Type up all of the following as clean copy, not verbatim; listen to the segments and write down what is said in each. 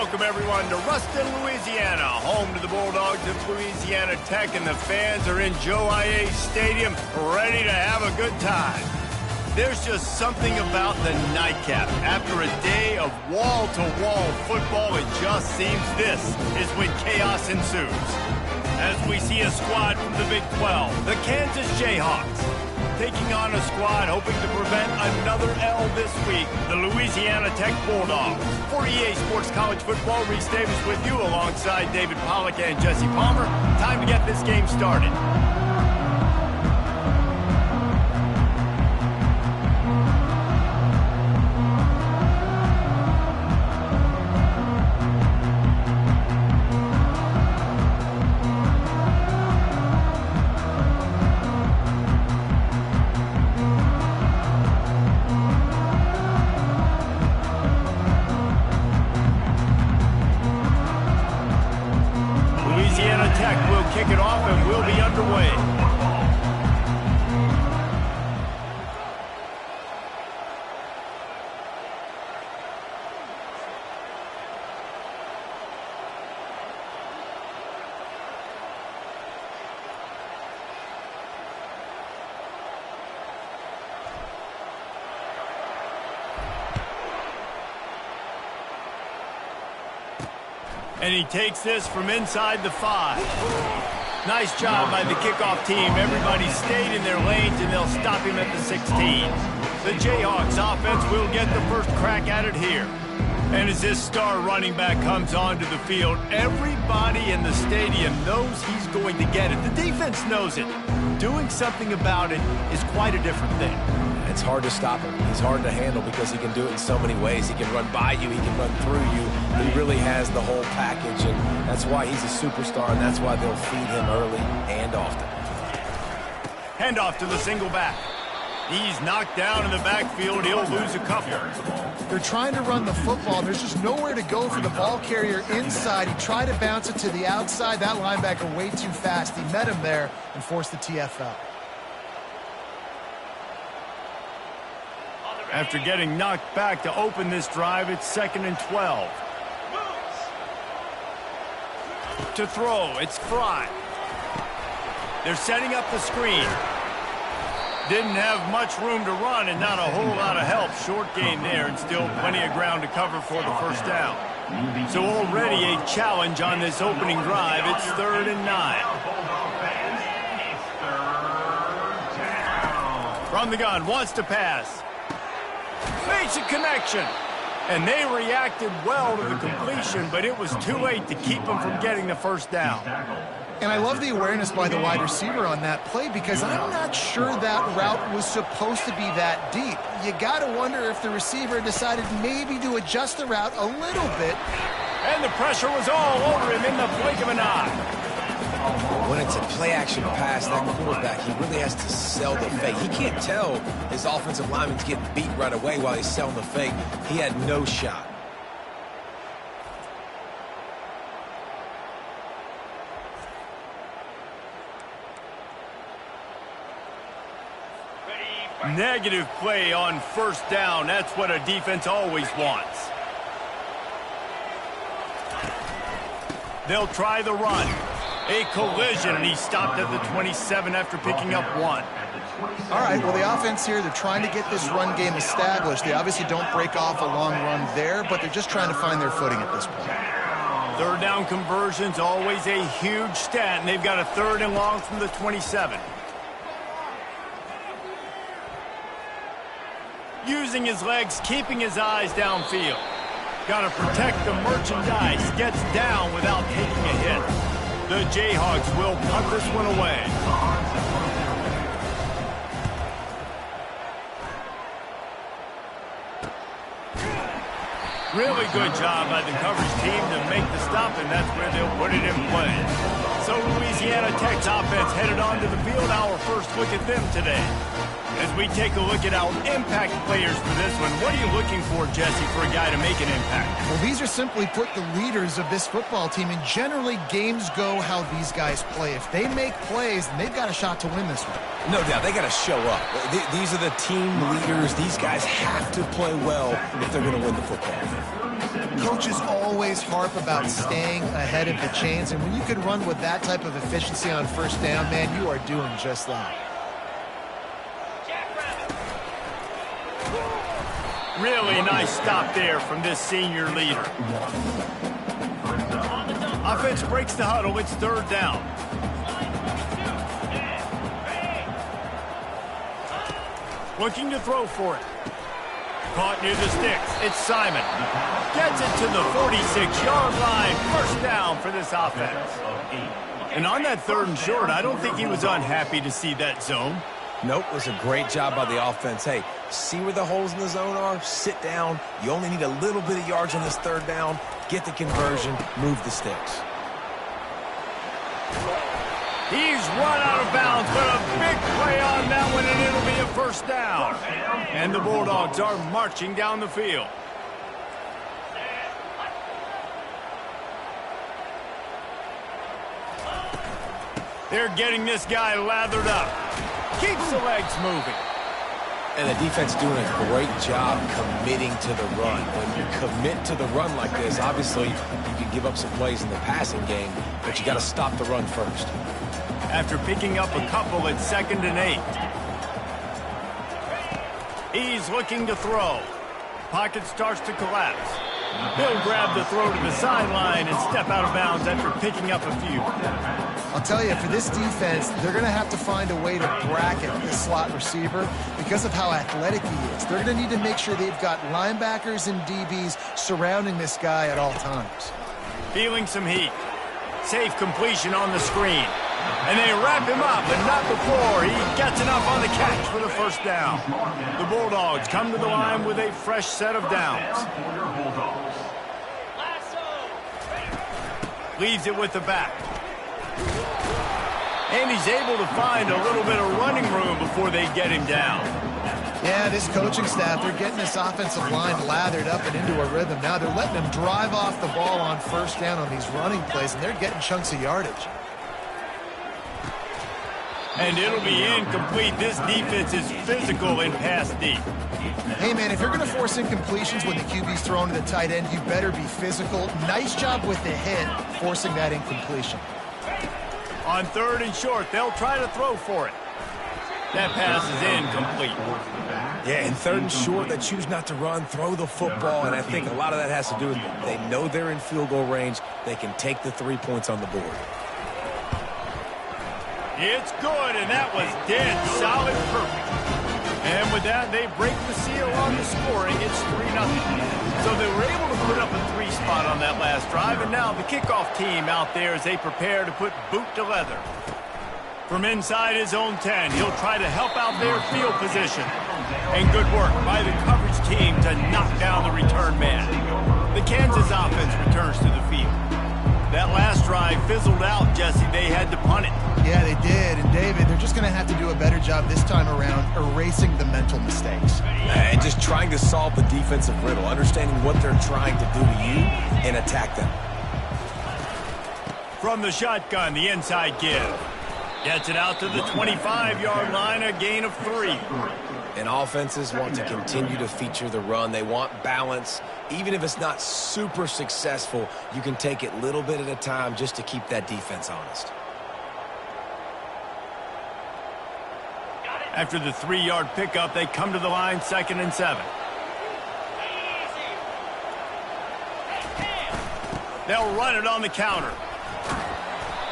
welcome everyone to Ruston, Louisiana, home to the Bulldogs of Louisiana Tech, and the fans are in Joe I.A. Stadium ready to have a good time. There's just something about the nightcap. After a day of wall-to-wall football, it just seems this is when chaos ensues. As we see a squad from the Big 12, the Kansas Jayhawks, taking on a squad hoping to prevent another L this week, the Louisiana Tech Bulldogs. For EA Sports College Football, Reese Davis with you alongside David Pollack and Jesse Palmer. Time to get this game started. Tech will kick it off and we'll be underway. And he takes this from inside the 5. Nice job by the kickoff team. Everybody stayed in their lanes, and they'll stop him at the 16. The Jayhawks offense will get the first crack at it here. And as this star running back comes onto the field, everybody in the stadium knows he's going to get it. The defense knows it. Doing something about it is quite a different thing. It's hard to stop him. He's hard to handle because he can do it in so many ways. He can run by you. He can run through you. He really has the whole package, and that's why he's a superstar, and that's why they'll feed him early and often. Handoff to the single back. He's knocked down in the backfield. He'll lose a couple. They're trying to run the football. There's just nowhere to go for the ball carrier inside. He tried to bounce it to the outside. That linebacker way too fast. He met him there and forced the TFL. After getting knocked back to open this drive, it's 2nd and 12. To throw, it's Fry. They're setting up the screen. Didn't have much room to run and not a whole lot of help. Short gain there and still plenty of ground to cover for the first down. So already a challenge on this opening drive. It's 3rd and 9. From the gun, wants to pass. Makes a connection. And they reacted well to the completion, but it was too late to keep them from getting the first down. And I love the awareness by the wide receiver on that play because I'm not sure that route was supposed to be that deep. You got to wonder if the receiver decided maybe to adjust the route a little bit. And the pressure was all over him in the blink of an eye. When it's a play-action pass, that quarterback, he really has to sell the fake. He can't tell his offensive lineman's getting beat right away while he's selling the fake. He had no shot. Negative play on first down. That's what a defense always wants. They'll try the run. A collision, and he stopped at the 27 after picking up 1. All right, well, the offense here, they're trying to get this run game established. They obviously don't break off a long run there, but they're just trying to find their footing at this point. 3rd down conversion's always a huge stat, and they've got a 3rd and long from the 27. Using his legs, keeping his eyes downfield. Got to protect the merchandise. Gets down without taking a hit. The Jayhawks will punt this one away. Really good job by the coverage team to make the stop, and that's where they'll put it in play. So Louisiana Tech's offense headed onto the field. Our first look at them today. As we take a look at our impact players for this one, what are you looking for, Jesse, for a guy to make an impact? Well, these are simply put the leaders of this football team, and generally games go how these guys play. If they make plays, then they've got a shot to win this one. No doubt, they got to show up. These are the team leaders. These guys have to play well if they're going to win the football. Coaches always harp about staying ahead of the chains, and when you can run with that type of efficiency on first down, man, you are doing just that. Really nice stop there from this senior leader. Offense breaks the huddle. It's third down. Looking to throw for it. Caught near the sticks. It's Simon. Gets it to the 46-yard line. First down for this offense. And on that third and short, I don't think he was unhappy to see that zone. Nope, it was a great job by the offense. Hey, see where the holes in the zone are? Sit down. You only need a little bit of yards on this third down. Get the conversion. Move the sticks. He's run out of bounds, but a big play on that one, and it'll be a first down. And the Bulldogs are marching down the field. They're getting this guy lathered up. Keeps the legs moving. And the defense doing a great job committing to the run. When you commit to the run like this, obviously you can give up some plays in the passing game, but you got to stop the run first. After picking up a couple at 2nd and 8. He's looking to throw. Pocket starts to collapse. He'll grab the throw to the sideline and step out of bounds after picking up a few. I'll tell you, for this defense, they're going to have to find a way to bracket this slot receiver because of how athletic he is. They're going to need to make sure they've got linebackers and DBs surrounding this guy at all times. Feeling some heat. Safe completion on the screen. And they wrap him up, but not before he gets enough on the catch for the first down. The Bulldogs come to the line with a fresh set of downs. Leaves it with the back. And he's able to find a little bit of running room before they get him down. Yeah, this coaching staff, they're getting this offensive line lathered up and into a rhythm. Now they're letting them drive off the ball on first down on these running plays, and they're getting chunks of yardage. And it'll be incomplete. This defense is physical in pass deep. Hey, man, if you're going to force incompletions when the QB's thrown to the tight end, you better be physical. Nice job with the hit, forcing that incompletion. On 3rd and short, they'll try to throw for it. That pass is incomplete. Yeah, in 3rd and short, they choose not to run, throw the football, and I think a lot of that has to do with they know they're in field goal range. They can take the 3 points on the board. It's good, and that was dead solid perfect. And with that, they break the seal on the scoring. It's 3-0. So they were able to put up a 3 spot on that last drive, and now the kickoff team out there as they prepare to put boot to leather. From inside his own 10, he'll try to help out their field position. And good work by the coverage team to knock down the return man. The Kansas offense returns to the field. That last drive fizzled out, Jesse. They had to punt it. Yeah, they did. And, David, they're just going to have to do a better job this time around erasing the mental mistakes. And just trying to solve the defensive riddle, understanding what they're trying to do to you and attack them. From the shotgun, the inside give. Gets it out to the 25-yard line, a gain of 3. And offenses want to continue to feature the run. They want balance. Even if it's not super successful, you can take it little bit at a time just to keep that defense honest. After the 3-yard pickup, they come to the line, 2nd and 7. They'll run it on the counter.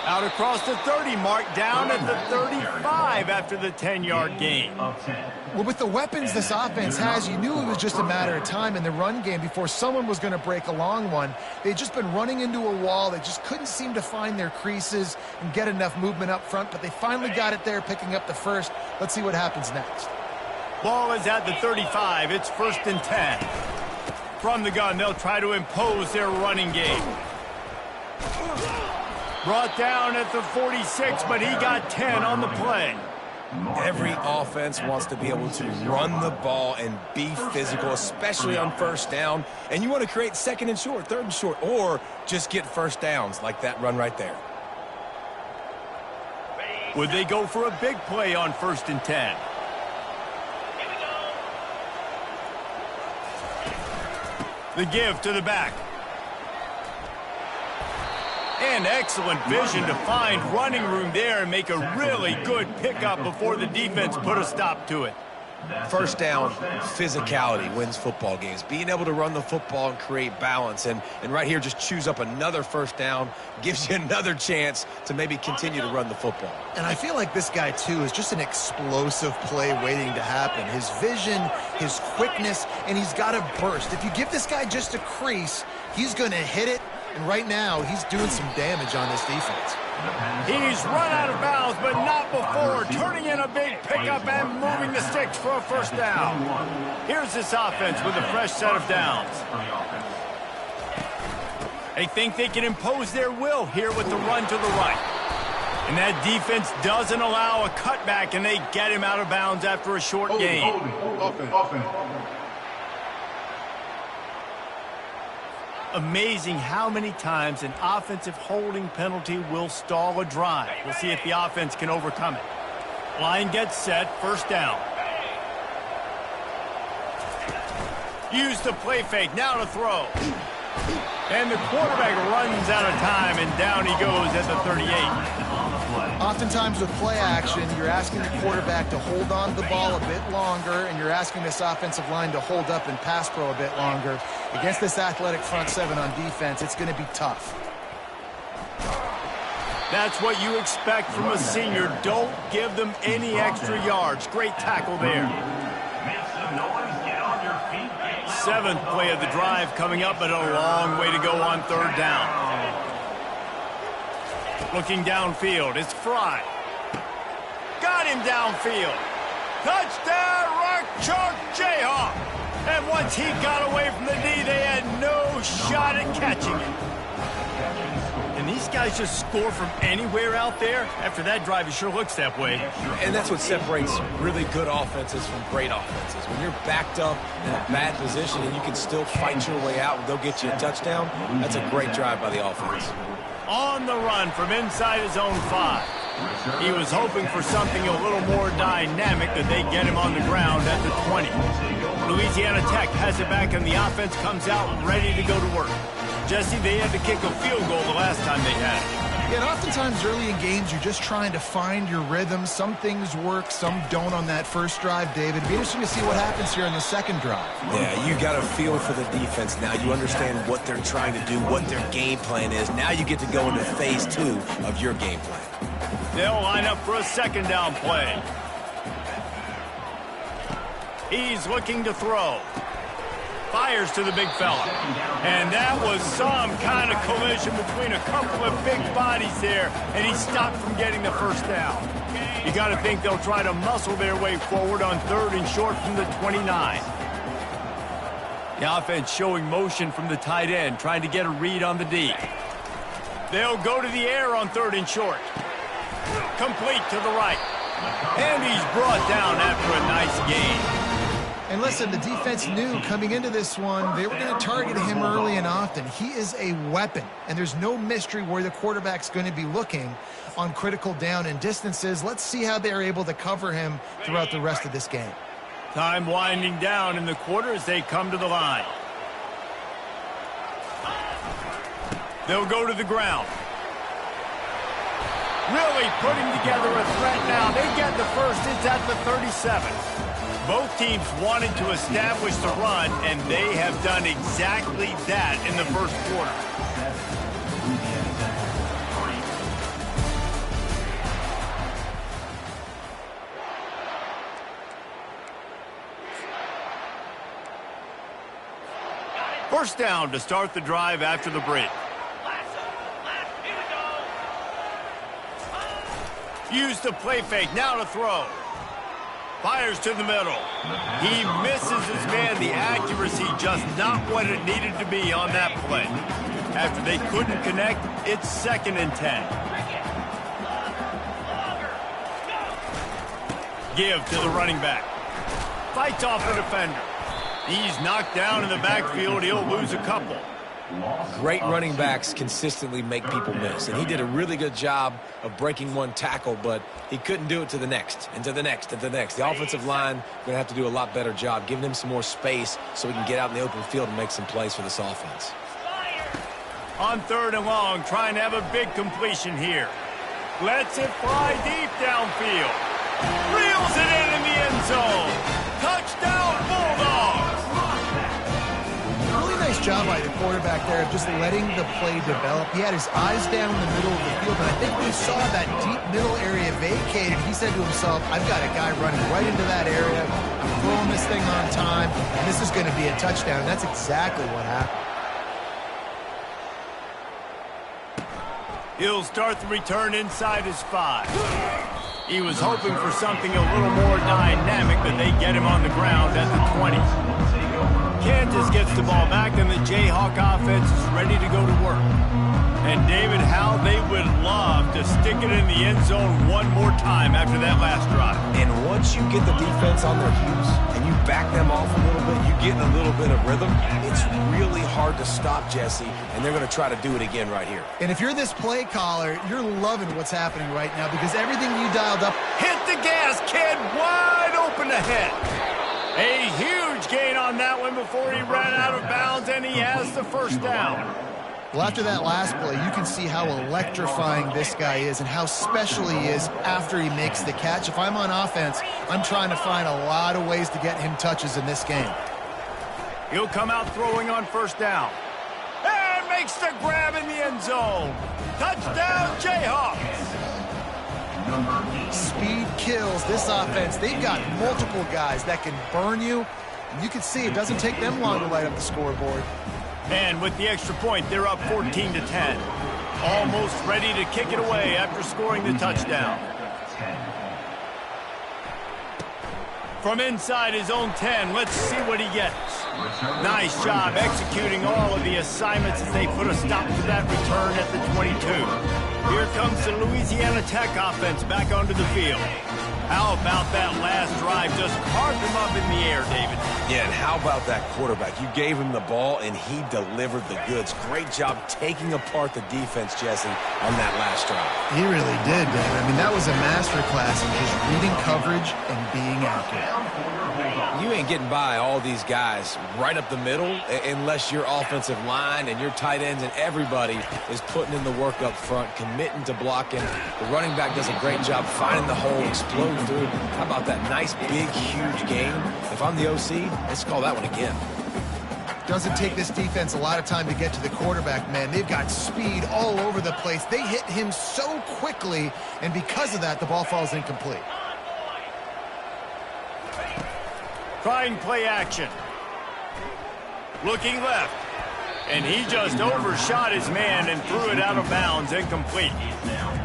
Out across the 30 mark, down at the 35 after the 10-yard gain. Well, with the weapons this offense has, you knew it was just a matter of time in the run game before someone was going to break a long one. They'd just been running into a wall. They just couldn't seem to find their creases and get enough movement up front, but they finally got it there, picking up the first. Let's see what happens next. Ball is at the 35. It's 1st and 10. From the gun, they'll try to impose their running game. Brought down at the 46, but he got 10 on the play. Every offense wants to be able to run the ball and be physical, especially on first down. And you want to create second and short, third and short, or just get first downs like that run right there. Would they go for a big play on 1st and 10? The give to the back. And excellent vision to find running room there and make a really good pickup before the defense put a stop to it. First down, physicality wins football games. Being able to run the football and create balance. And right here, just choose up another first down, gives you another chance to maybe continue to run the football. And I feel like this guy, too, is just an explosive play waiting to happen. His vision, his quickness, and he's got a burst. If you give this guy just a crease, he's going to hit it. And right now, he's doing some damage on this defense. He's run out of bounds, but not before turning in a big pickup and moving the sticks for a first down. Here's this offense with a fresh set of downs. They think they can impose their will here with the run to the right. And that defense doesn't allow a cutback, and they get him out of bounds after a short gain. Amazing how many times an offensive holding penalty will stall a drive. We'll see if the offense can overcome it. Line gets set, first down. Use the play fake, now to throw. And the quarterback runs out of time, and down he goes at the 38. Oftentimes with play action, you're asking the quarterback to hold on to the ball a bit longer, and you're asking this offensive line to hold up and pass pro a bit longer. Against this athletic front seven on defense, it's going to be tough. That's what you expect from a senior. Don't give them any extra yards. Great tackle there. 7th play of the drive coming up, but a long way to go on 3rd down. Looking downfield, it's Fry. Got him downfield. Touchdown, Rock Chalk Jayhawk. And once he got away from the knee, they had no shot at catching it. And these guys just score from anywhere out there. After that drive, it sure looks that way. And that's what separates really good offenses from great offenses. When you're backed up in a bad position and you can still fight your way out and go get you a touchdown, that's a great drive by the offense. On the run from inside his own 5. He was hoping for something a little more dynamic, that they get him on the ground at the 20. Louisiana Tech has it back, and the offense comes out ready to go to work. Jesse, they had to kick a field goal the last time they had it. Yeah, and oftentimes early in games, you're just trying to find your rhythm. Some things work, some don't on that first drive, David. It'd be interesting to see what happens here in the second drive. Yeah, you got a feel for the defense now. You understand what they're trying to do, what their game plan is. Now you get to go into phase 2 of your game plan. They'll line up for a 2nd down play. He's looking to throw. Fires to the big fella. And that was some kind of collision between a couple of big bodies there, and he stopped from getting the first down. You got to think they'll try to muscle their way forward on 3rd and short from the 29. The offense showing motion from the tight end, trying to get a read on the D. They'll go to the air on 3rd and short. Complete to the right. And he's brought down after a nice gain. And listen, the defense knew coming into this one, they were going to target him early and often. He is a weapon, and there's no mystery where the quarterback's going to be looking on critical down and distances. Let's see how they're able to cover him throughout the rest of this game. Time winding down in the quarter as they come to the line. They'll go to the ground. Really putting together a threat now. They get the first. It's at the 37. Both teams wanted to establish the run, and they have done exactly that in the first quarter. First down to start the drive after the break. Use the play fake, now to throw. Fires to the middle. He misses his man. The accuracy just not what it needed to be on that play. After they couldn't connect, it's 2nd and 10. Give to the running back. Fights off the defender. He's knocked down in the backfield. He'll lose a couple. Great running backs consistently make people miss, and he did a really good job of breaking one tackle, but he couldn't do it to the next, and to the next, and to the next. The offensive line going to have to do a lot better job giving him some more space so he can get out in the open field and make some plays for this offense. On 3rd and long, trying to have a big completion here. Lets it fly deep downfield. Reels it in the end zone. Touchdown, Bulldogs! Really nice job by the quarterback there of just letting the play develop. He had his eyes down in the middle of the field, and I think when he saw that deep middle area vacated, he said to himself, I've got a guy running right into that area. I'm throwing this thing on time, and this is going to be a touchdown. That's exactly what happened. He'll start the return inside his 5. He was hoping for something a little more dynamic, but they get him on the ground at the 20. Kansas gets the ball back, and the Jayhawk offense is ready to go to work. And David, how they would love to stick it in the end zone one more time after that last drive. And once you get the defense on their heels and you back them off a little bit, you get in a little bit of rhythm, it's really hard to stop, Jesse, and they're going to try to do it again right here. And if you're this play caller, you're loving what's happening right now because everything you dialed up. Hit the gas, kid, wide open ahead. A huge gain on that one before he ran out of bounds, and he has the 1st down. Well, after that last play, you can see how electrifying this guy is and how special he is after he makes the catch. If I'm on offense, I'm trying to find a lot of ways to get him touches in this game. He'll come out throwing on 1st down. And makes the grab in the end zone. Touchdown, Jayhawks. Speed kills this offense. They've got multiple guys that can burn you. And you can see it doesn't take them long to light up the scoreboard. And with the extra point, they're up 14-10. Almost ready to kick it away after scoring the touchdown. From inside his own 10, let's see what he gets. Nice job executing all of the assignments as they put a stop to that return at the 22. Here comes the Louisiana Tech offense back onto the field. How about that last drive? Just carved him up in the air, David. Yeah, and how about that quarterback? You gave him the ball, and he delivered the goods. Great job taking apart the defense, Jesse, on that last drive. He really did, David. I mean, that was a masterclass in just reading coverage and being accurate. You ain't getting by all these guys right up the middle unless your offensive line and your tight ends and everybody is putting in the work up front, committing to blocking. The running back does a great job finding the hole, exploding through. How about that nice, big, huge game? If I'm the OC, let's call that one again. Doesn't take this defense a lot of time to get to the quarterback, man. They've got speed all over the place. They hit him so quickly, and because of that, the ball falls incomplete. Trying play action. Looking left. And he just overshot his man and threw it out of bounds, incomplete.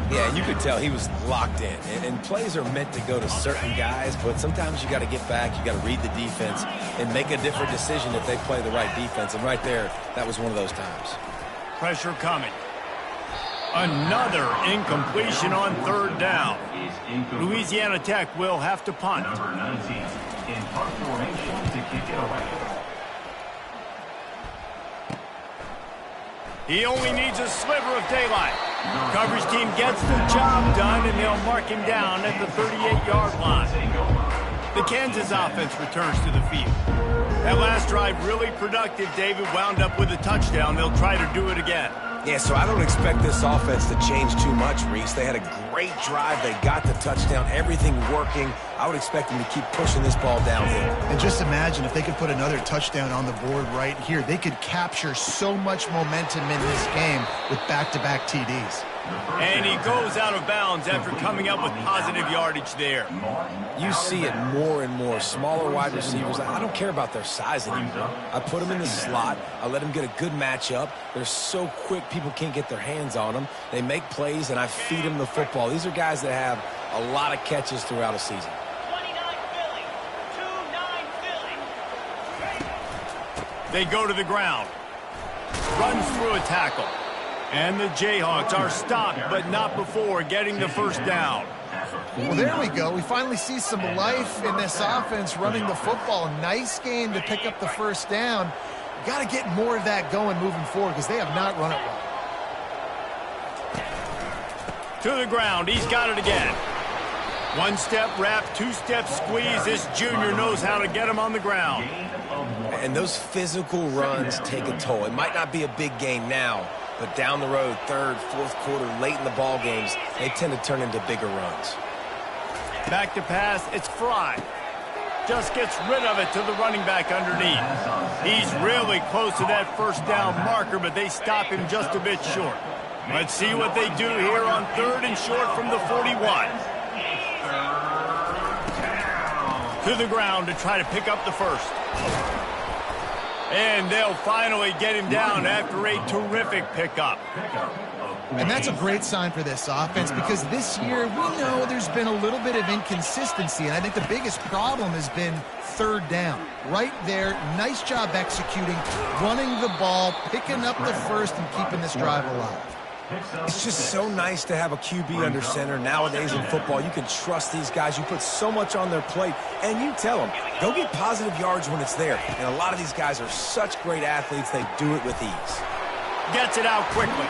Yeah, you could tell he was locked in. And plays are meant to go to certain guys, but sometimes you got to get back, you got to read the defense, and make a different decision if they play the right defense. And right there, that was one of those times. Pressure coming. Another incompletion on 3rd down. Louisiana Tech will have to punt. Number 19 in punt formation to kick it away. He only needs a sliver of daylight. Coverage team gets the job done, and they'll mark him down at the 38-yard line. The Kansas offense returns to the field. That last drive really productive. David wound up with a touchdown. They'll try to do it again. Yeah, so I don't expect this offense to change too much, Reese. They had a great drive. They got the touchdown, everything working. I would expect them to keep pushing this ball downhill. And just imagine if they could put another touchdown on the board right here. They could capture so much momentum in this game with back-to-back TDs. And he goes out of bounds after coming up with positive yardage there. You see it more and more. Smaller wide receivers. I don't care about their size anymore. I put them in the slot. I let them get a good matchup. They're so quick, people can't get their hands on them. They make plays, and I feed them the football. These are guys that have a lot of catches throughout a season. 29 Philly. They go to the ground. runs through a tackle. And the Jayhawks are stopped, but not before getting the first down. Well, there we go. We finally see some life in this offense running the football. Nice game to pick up the first down. Got to get more of that going moving forward because they have not run it well. To the ground. He's got it again. One-step wrap, two-step squeeze. This junior knows how to get him on the ground. And those physical runs take a toll. It might not be a big gain now, but down the road, third, fourth quarter, late in the ball games, they tend to turn into bigger runs. Back to pass, it's Fry. Just gets rid of it to the running back underneath. He's really close to that first down marker, but they stop him just a bit short. Let's see what they do here on third and short from the 41. To the ground to try to pick up the first. And they'll finally get him down after a terrific pickup. And that's a great sign for this offense because this year we know there's been a little bit of inconsistency, and I think the biggest problem has been third down. Right there, nice job executing, running the ball, picking up the first, and keeping this drive alive. It's just so nice to have a QB under center. Nowadays in football, you can trust these guys. You put so much on their plate, and you tell them, go get positive yards when it's there. And a lot of these guys are such great athletes, they do it with ease. Gets it out quickly.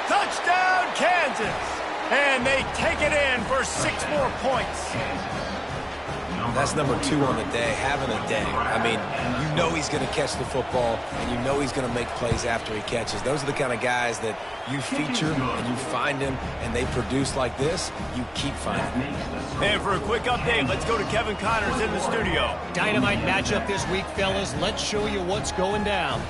Touchdown, Kansas! And they take it in for 6 more points. That's number 2 on the day, having a day. I mean, you know he's going to catch the football, and you know he's going to make plays after he catches. Those are the kind of guys that you feature, and you find them, and they produce like this, you keep finding them. And for a quick update, let's go to Kevin Connors in the studio. Dynamite matchup this week, fellas. Let's show you what's going down.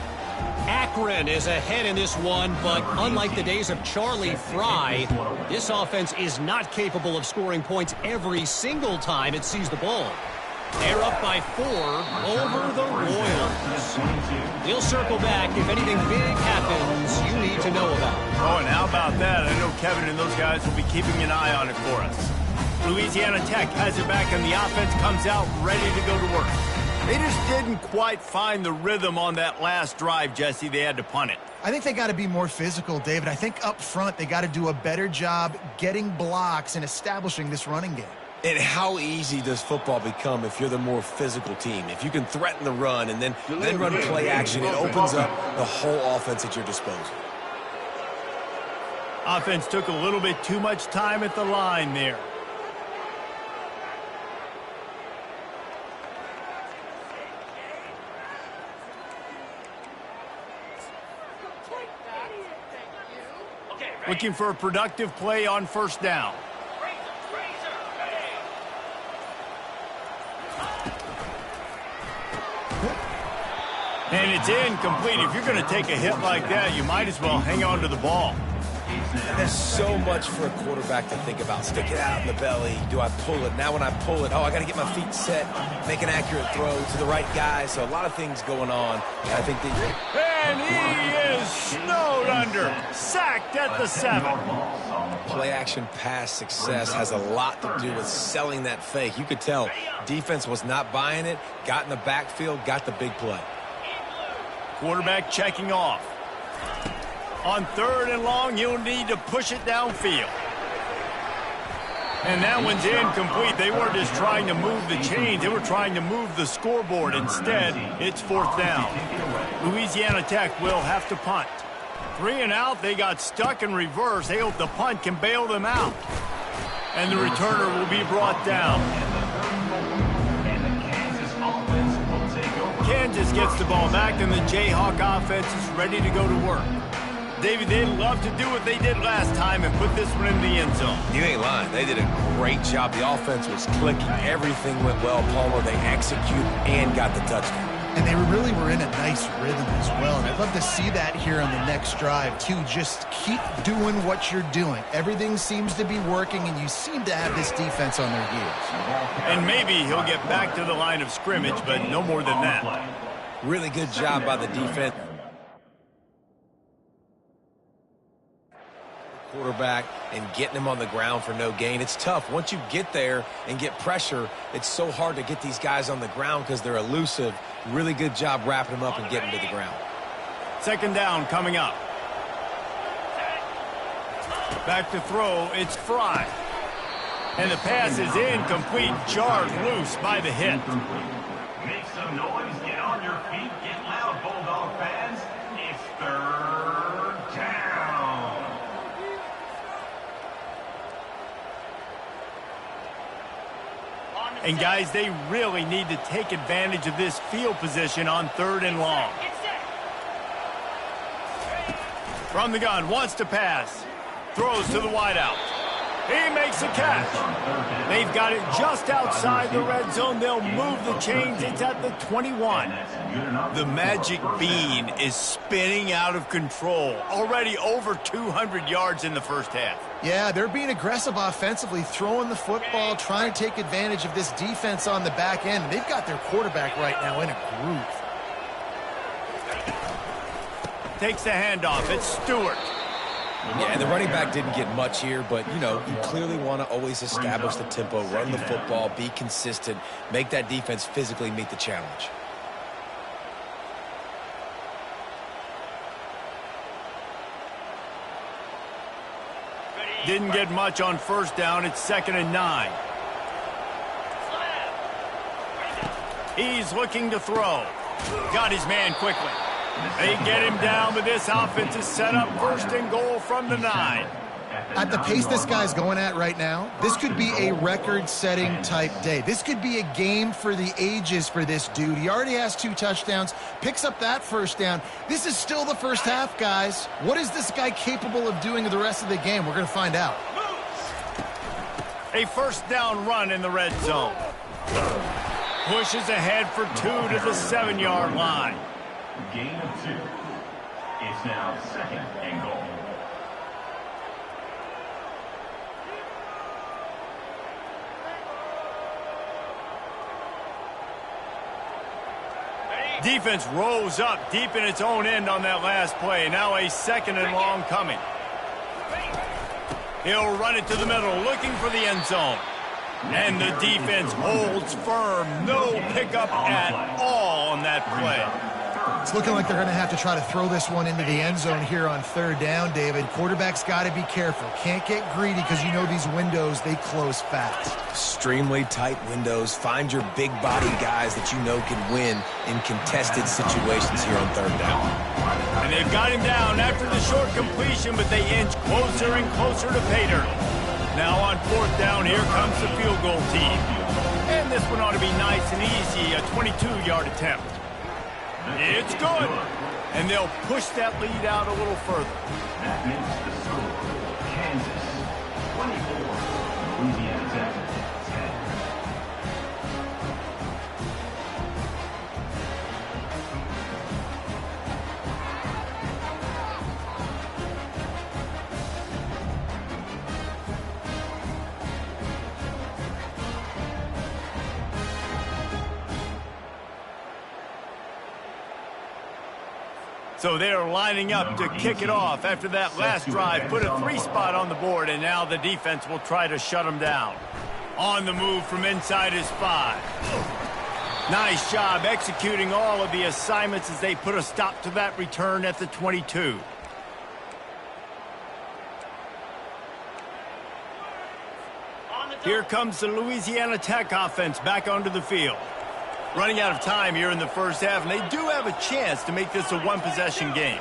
Akron is ahead in this one, but unlike the days of Charlie Fry, this offense is not capable of scoring points every single time it sees the ball. They're up by 4 over the Royals. We'll circle back if anything big happens you need to know about. Oh, and how about that? I know Kevin and those guys will be keeping an eye on it for us. Louisiana Tech has it back, and the offense comes out ready to go to work. They just didn't quite find the rhythm on that last drive, Jesse. They had to punt it. I think they got to be more physical, David. I think up front they got to do a better job getting blocks and establishing this running game. And how easy does football become if you're the more physical team? If you can threaten the run and then run play action, it opens up the whole offense at your disposal. Offense took a little bit too much time at the line there. Looking for a productive play on first down. And it's incomplete. If you're going to take a hit like that, you might as well hang on to the ball. And there's so much for a quarterback to think about. Stick it out in the belly. Do I pull it? Now when I pull it, I got to get my feet set, make an accurate throw to the right guy. So a lot of things going on. And I think and he is snowed under. Sacked at the 7. Play action pass success has a lot to do with selling that fake. You could tell defense was not buying it, got in the backfield, got the big play. Quarterback checking off. On third and long, you'll need to push it downfield. And that one's incomplete. They weren't just trying to move the chains. They were trying to move the scoreboard. Instead, it's fourth down. Louisiana Tech will have to punt. 3 and out. They got stuck in reverse. They hope the punt can bail them out. And the returner will be brought down. Kansas gets the ball back, and the Jayhawk offense is ready to go to work. David, they'd love to do what they did last time and put this one in the end zone. You ain't lying. They did a great job. The offense was clicking. Everything went well, Palmer. They executed and got the touchdown. And they really were in a nice rhythm as well. And I'd love to see that here on the next drive, too. Just keep doing what you're doing. Everything seems to be working, and you seem to have this defense on their heels. And maybe he'll get back to the line of scrimmage, but no more than that. Really good job by the defense. Quarterback and getting him on the ground for no gain. It's tough. Once you get there and get pressure, it's so hard to get these guys on the ground because they're elusive. Really good job wrapping them up and getting to the ground. Second down coming up. Back to throw, it's Fry. And the pass is incomplete, jarred loose by the hit. Make some noise, get on your feet, get loud, Bulldog fans. It's third down. And guys, they really need to take advantage of this field position on 3rd and long. From the gun, wants to pass. Throws to the wideout. He makes a catch. They've got it just outside the red zone. They'll move the chains. It's at the 21. The magic bean is spinning out of control. Already over 200 yards in the first half. Yeah, they're being aggressive offensively, throwing the football, trying to take advantage of this defense on the back end. They've got their quarterback right now in a groove. Takes the handoff. It's Stewart. Yeah, and the running back didn't get much here, but, you know, you clearly want to always establish the tempo, run the football, be consistent, make that defense physically meet the challenge. Didn't get much on first down. It's 2nd and 9. He's looking to throw. Got his man quickly. They get him down, but this offense is set up 1st and goal from the 9. At the pace this guy's going at right now, this could be a record-setting type day. This could be a game for the ages for this dude. He already has 2 touchdowns, picks up that first down. This is still the first half, guys. What is this guy capable of doing the rest of the game? We're going to find out. A first down run in the red zone. Pushes ahead for 2 to the 7-yard line. Gain of 2. It's now 2nd and goal. Defense rose up deep in its own end on that last play. Now a 2nd and long coming. He'll run it to the middle, looking for the end zone. And the defense holds firm. No pickup at all on that play. It's looking like they're going to have to try to throw this one into the end zone here on 3rd down, David. Quarterback's got to be careful. Can't get greedy because you know these windows, they close fast. Extremely tight windows. Find your big body guys that you know can win in contested situations here on 3rd down. And they've got him down after the short completion, but they inch closer and closer to pay dirt. Now on 4th down, here comes the field goal team. And this one ought to be nice and easy, a 22-yard attempt. It's good. And they'll push that lead out a little further. That makes the score Kansas 24, Louisiana Tech 10. So they're lining up to kick it off after that last drive. Put a 3 spot on the board, and now the defense will try to shut them down. On the move from inside his 5. Nice job executing all of the assignments as they put a stop to that return at the 22. Here comes the Louisiana Tech offense back onto the field. Running out of time here in the first half, and they do have a chance to make this a one-possession game.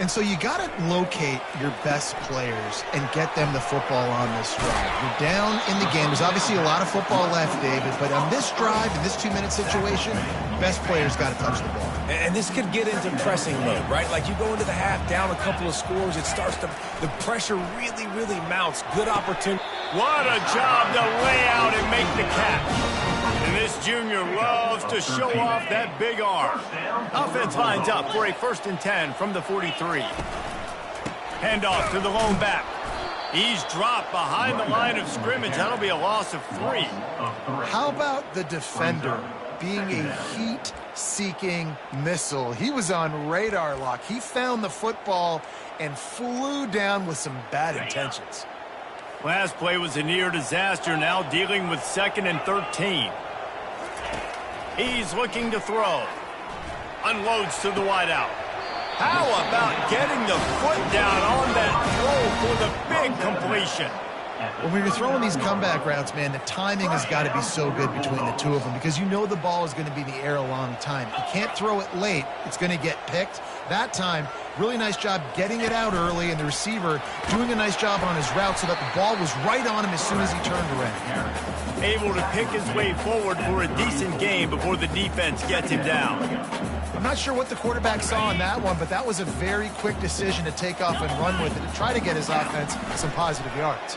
And so you got to locate your best players and get them the football on this drive. You're down in the game. There's obviously a lot of football left, David, but on this drive, in this 2-minute situation, best players got to touch the ball. And this could get into pressing mode, right? Like you go into the half down a couple of scores, it starts to, the pressure really, really mounts. Good opportunity. What a job to lay out and make the catch. And this junior loves to show off that big arm. Offense lines up for a 1st and 10 from the 43. Handoff to the lone back. He's dropped behind the line of scrimmage. That'll be a loss of 3. How about the defender being a heat-seeking missile? He was on radar lock. He found the football and flew down with some bad intentions. Last play was a near disaster, now dealing with 2nd and 13. He's looking to throw. Unloads to the wideout. How about getting the foot down on that throw for the big completion? When you're throwing these comeback routes, man, the timing has got to be so good between the two of them because you know the ball is going to be in the air a long time. You can't throw it late. It's going to get picked. That time, really nice job getting it out early, and the receiver doing a nice job on his route so that the ball was right on him as soon as he turned around. Able to pick his way forward for a decent game before the defense gets him down. I'm not sure what the quarterback saw in that one, but that was a very quick decision to take off and run with it to try to get his offense some positive yards.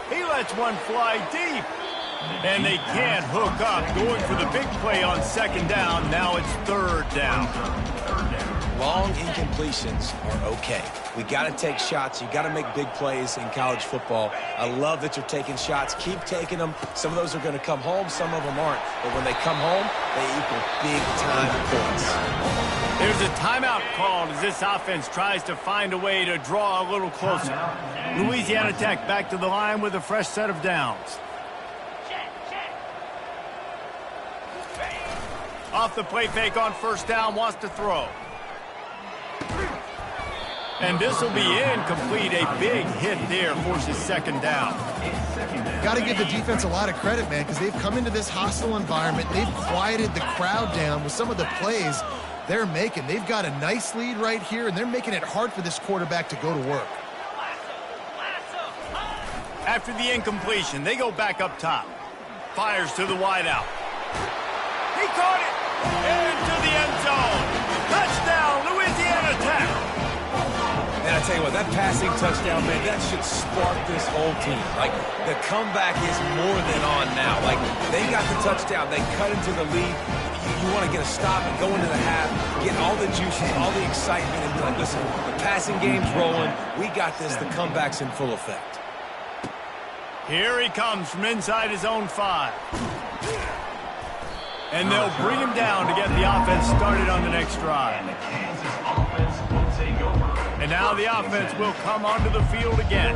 He lets one fly deep. And they can't hook up. Going for the big play on second down. Now it's third down. Long incompletions are okay. We got to take shots. You got to make big plays in college football. I love that you're taking shots. Keep taking them. Some of those are going to come home. Some of them aren't. But when they come home, they equal big-time points. There's a timeout called as this offense tries to find a way to draw a little closer. Louisiana Tech back to the line with a fresh set of downs. Off the play fake on first down, wants to throw. And this will be incomplete. A big hit there forces second down. Got to give the defense a lot of credit, man, because they've come into this hostile environment. They've quieted the crowd down with some of the plays they're making. They've got a nice lead right here, and they're making it hard for this quarterback to go to work. After the incompletion, they go back up top. Fires to the wideout. He caught it into the end zone. Touchdown, Louisiana Tech. And I tell you what, that passing touchdown, man, that should spark this whole team. Like, the comeback is more than on now. Like, they got the touchdown. They cut into the lead. You want to get a stop and go into the half, get all the juices, all the excitement, and be like, listen, the passing game's rolling. We got this. The comeback's in full effect. Here he comes from inside his own 5. And they'll bring him down to get the offense started on the next drive. And the Kansas offense will take over. And now the offense will come onto the field again.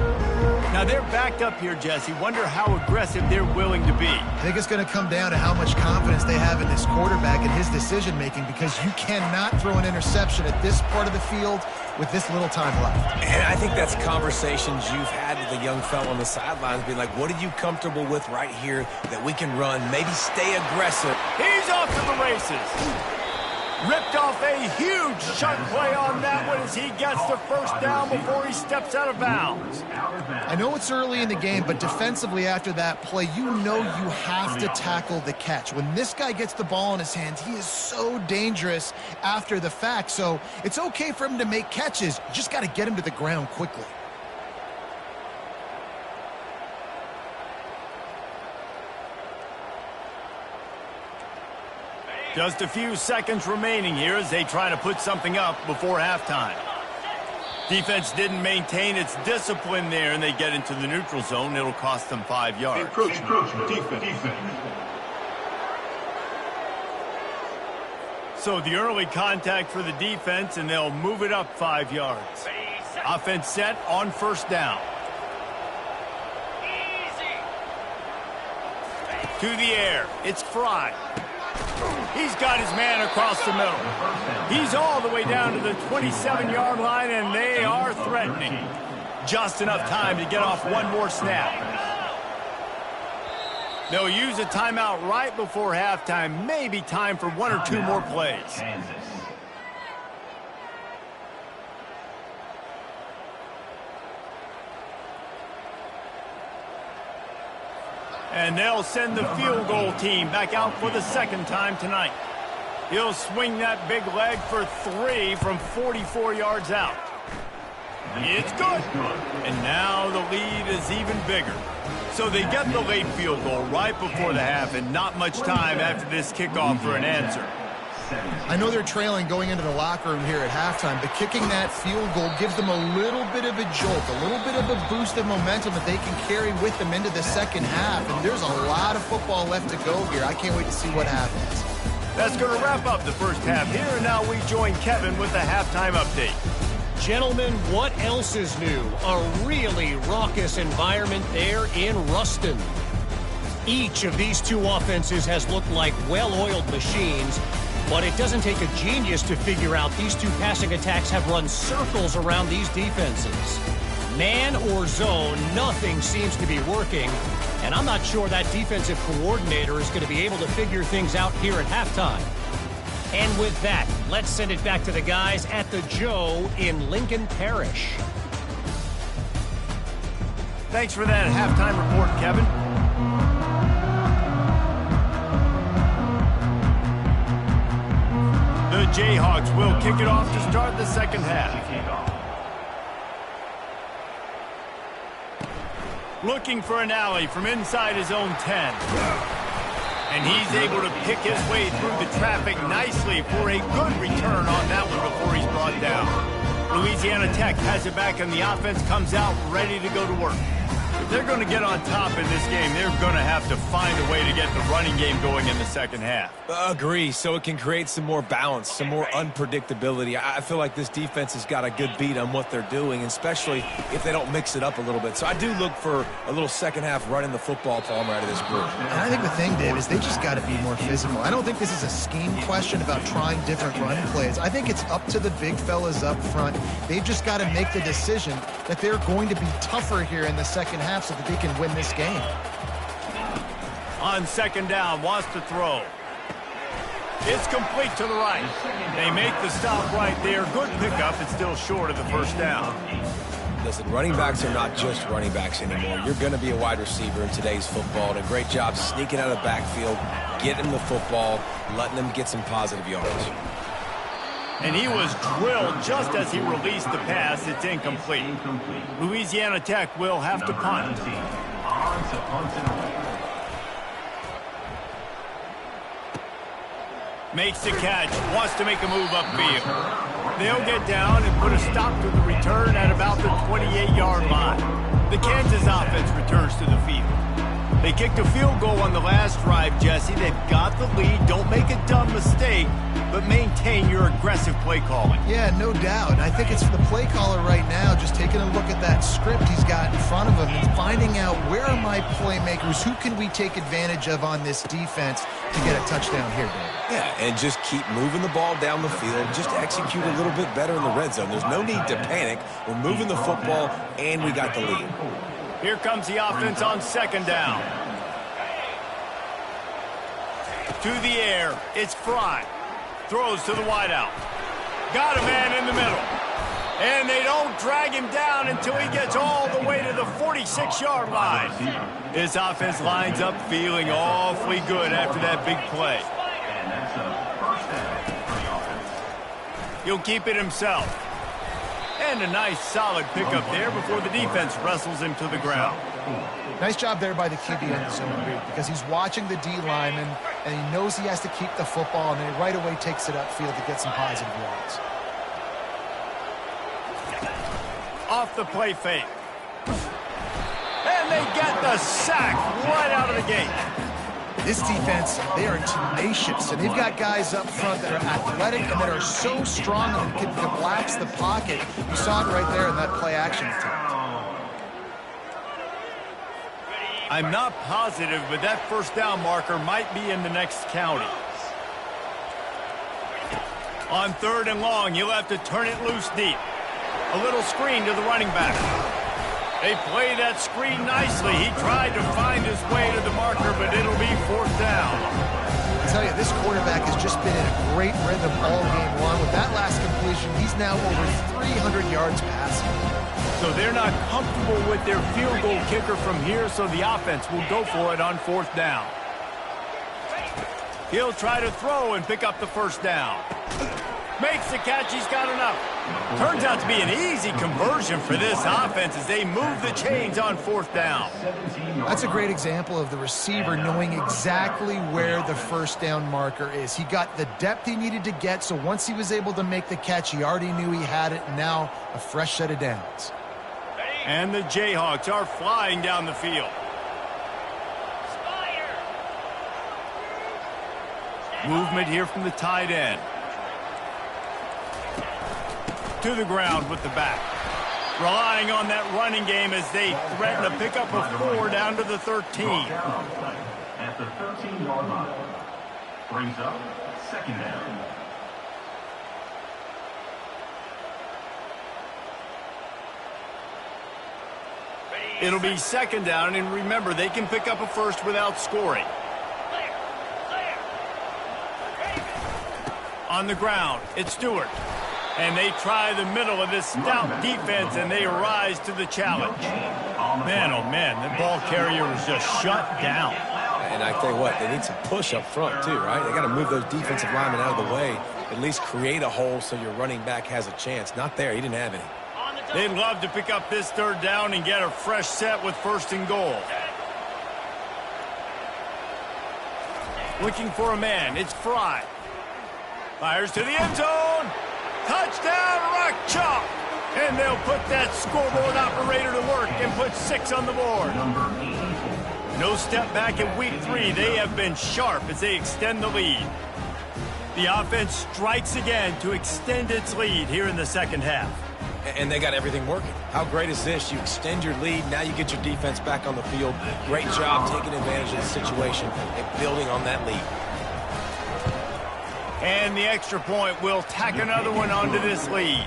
Now they're backed up here, Jesse. Wonder how aggressive they're willing to be. I think it's going to come down to how much confidence they have in this quarterback and his decision-making, because you cannot throw an interception at this part of the field with this little time left. And I think that's conversations you've had with a young fellow on the sidelines, being like, what are you comfortable with right here that we can run? Maybe stay aggressive. He's off to the races. Ripped off a huge chunk play on that one as he gets the first down before he steps out of bounds. I know it's early in the game, but defensively after that play, you know you have to tackle the catch. When this guy gets the ball in his hands, he is so dangerous after the fact. So it's okay for him to make catches. You just got to get him to the ground quickly. Just a few seconds remaining here as they try to put something up before halftime. Defense didn't maintain its discipline there, and they get into the neutral zone. It'll cost them 5 yards. Encroachment. Defense. So the early contact for the defense, and they'll move it up 5 yards. Offense set on first down. To the air. It's Fry. He's got his man across the middle. He's all the way down to the 27-yard line, and they are threatening. Just enough time to get off one more snap. They'll use a timeout right before halftime. Maybe time for 1 or 2 more plays. Kansas. And they'll send the field goal team back out for the second time tonight. He'll swing that big leg for 3 from 44 yards out. It's good. And now the lead is even bigger. So they get the late field goal right before the half, and not much time after this kickoff for an answer. I know they're trailing going into the locker room here at halftime, but kicking that field goal gives them a little bit of a jolt, a little bit of a boost of momentum that they can carry with them into the second half. And there's a lot of football left to go here. I can't wait to see what happens. That's going to wrap up the first half here, and now we join Kevin with the halftime update. Gentlemen, what else is new? A really raucous environment there in Ruston. Each of these two offenses has looked like well-oiled machines. But it doesn't take a genius to figure out these two passing attacks have run circles around these defenses. Man or zone, nothing seems to be working. And I'm not sure that defensive coordinator is going to be able to figure things out here at halftime. And with that, let's send it back to the guys at the Joe in Lincoln Parish. Thanks for that halftime report, Kevin. The Jayhawks will kick it off to start the second half. Looking for an alley from inside his own 10. And he's able to pick his way through the traffic nicely for a good return on that one before he's brought down. Louisiana Tech has it back and the offense comes out ready to go to work. If they're going to get on top in this game, they're going to have to find a way to get the running game going in the second half. Agree, so it can create some more balance, some more unpredictability. I feel like this defense has got a good beat on what they're doing, especially if they don't mix it up a little bit. So I do look for a little second half running the football Palmer out of this group. And I think the thing, Dave, is they just got to be more physical. I don't think this is a scheme question about trying different run plays. I think it's up to the big fellas up front. They've just got to make the decision that they're going to be tougher here in the second half so that they can win this game. On second down, wants to throw. It's complete to the right. They make the stop right there. Good pickup. It's still short of the first down. Listen, running backs are not just running backs anymore. You're going to be a wide receiver in today's football. And a great job sneaking out of the backfield, getting the football, letting them get some positive yards. And he was drilled just as he released the pass. It's incomplete. Louisiana Tech will have to punt. Makes the catch, wants to make a move upfield. They'll get down and put a stop to the return at about the 28-yard line. The Kansas offense returns to the field. They kicked a field goal on the last drive, Jesse. They've got the lead. Don't make a dumb mistake, but maintain your aggressive play calling. Yeah, no doubt. I think it's the play caller right now just taking a look at that script he's got in front of him and finding out where are my playmakers, who can we take advantage of on this defense to get a touchdown here, Dave. Yeah, and just keep moving the ball down the field. Just execute a little bit better in the red zone. There's no need to panic. We're moving the football, and we got the lead. Here comes the offense on second down. To the air, it's Fry. Throws to the wideout. Got a man in the middle. And they don't drag him down until he gets all the way to the 46-yard line. This offense lines up feeling awfully good after that big play. He'll keep it himself. And a nice solid pickup there before the defense wrestles him to the ground. Nice job there by the QB in the zone read because he's watching the D lineman and he knows he has to keep the football and then he right away takes it upfield to get some positive yards. Off the play fake. And they get the sack right out of the gate. This defense, they are tenacious, and they've got guys up front that are athletic and that are so strong and can collapse the pocket. You saw it right there in that play action attempt. I'm not positive, but that first down marker might be in the next county. On third and long, you'll have to turn it loose deep. A little screen to the running back. They play that screen nicely. He tried to find his way to the marker, but it'll be fourth down. I tell you, this quarterback has just been in a great rhythm all game long. With that last completion, he's now over 300 yards passing. So they're not comfortable with their field goal kicker from here, so the offense will go for it on fourth down. He'll try to throw and pick up the first down. Makes the catch, he's got enough. Turns out to be an easy conversion for this offense as they move the chains on fourth down. That's a great example of the receiver knowing exactly where the first down marker is. He got the depth he needed to get, so once he was able to make the catch, he already knew he had it, and now a fresh set of downs. And the Jayhawks are flying down the field. Movement here from the tight end. To the ground with the back. Relying on that running game as they threaten a pickup of 4 down to the 13. At the 13-yard line. Brings up Second down. It'll be second down, and remember, they can pick up a first without scoring. On the ground, it's Stewart. And they try the middle of this stout defense, and they rise to the challenge. Man, oh man, the ball carrier was just shut down. And I tell you what, they need some push up front too, right? They got to move those defensive linemen out of the way, at least create a hole so your running back has a chance. Not there, he didn't have any. They'd love to pick up this third down and get a fresh set with first and goal. Looking for a man, it's Fry. Fires to the end zone. Touchdown, Rock Chalk. And they'll put that scoreboard operator to work and put 6 on the board. No step back in week 3. They have been sharp as they extend the lead. The offense strikes again to extend its lead here in the second half. And they got everything working. How great is this? You extend your lead, now you get your defense back on the field. Great job taking advantage of the situation and building on that lead. And the extra point will tack another one onto this lead.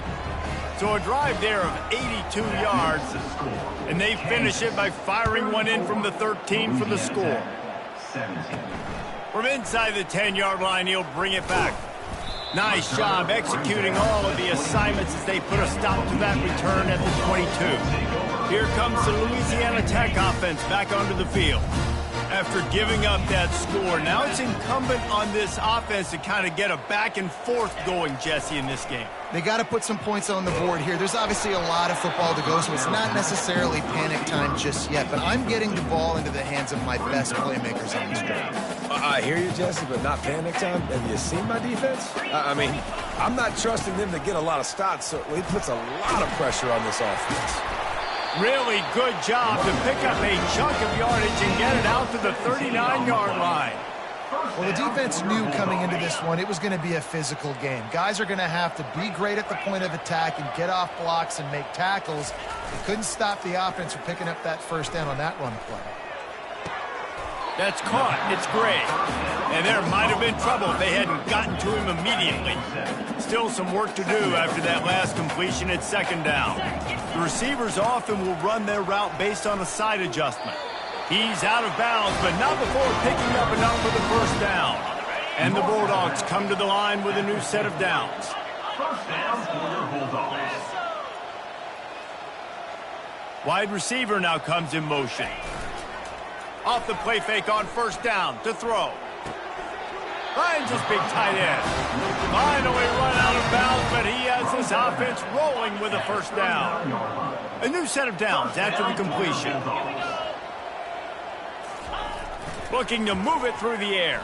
So a drive there of 82 yards, and they finish it by firing one in from the 13 for the score. From inside the 10-yard line, he'll bring it back. Nice job executing all of the assignments as they put a stop to that return at the 22. Here comes the Louisiana Tech offense back onto the field. After giving up that score, now it's incumbent on this offense to kind of get a back and forth going, Jesse, in this game. They got to put some points on the board here. There's obviously a lot of football to go, so it's not necessarily panic time just yet, but I'm getting the ball into the hands of my best playmakers on this drive. I hear you, Jesse, but not panic time. Have you seen my defense? I mean, I'm not trusting them to get a lot of stops, so it puts a lot of pressure on this offense. Really good job to pick up a chunk of yardage and get it out to the 39-yard line. Well, the defense knew coming into this one it was going to be a physical game. Guys are going to have to be great at the point of attack and get off blocks and make tackles. They couldn't stop the offense from picking up that first down on that run play. That's caught. It's Gray. And there might have been trouble if they hadn't gotten to him immediately. Still some work to do after that last completion at second down. The receivers often will run their route based on a side adjustment. He's out of bounds, but not before picking up enough for the first down. And the Bulldogs come to the line with a new set of downs. First down for the Bulldogs. Wide receiver now comes in motion. Off the play fake on first down to throw. Finds his big tight end. Finally run out of bounds, but he has this offense rolling with a first down. A new set of downs after the completion. Looking to move it through the air.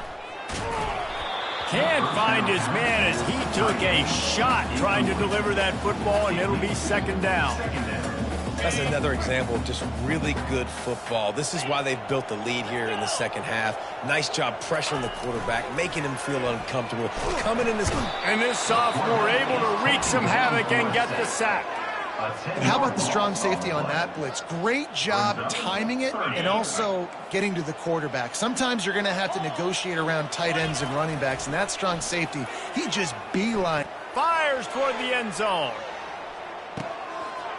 Can't find his man as he took a shot trying to deliver that football, and it'll be second down. That's another example of just really good football. This is why they've built the lead here in the second half. Nice job pressuring the quarterback, making him feel uncomfortable. Coming in this... And this sophomore able to wreak some havoc and get the sack. And how about the strong safety on that blitz? Great job timing it and also getting to the quarterback. Sometimes you're going to have to negotiate around tight ends and running backs, and that strong safety, he just beeline. Fires toward the end zone.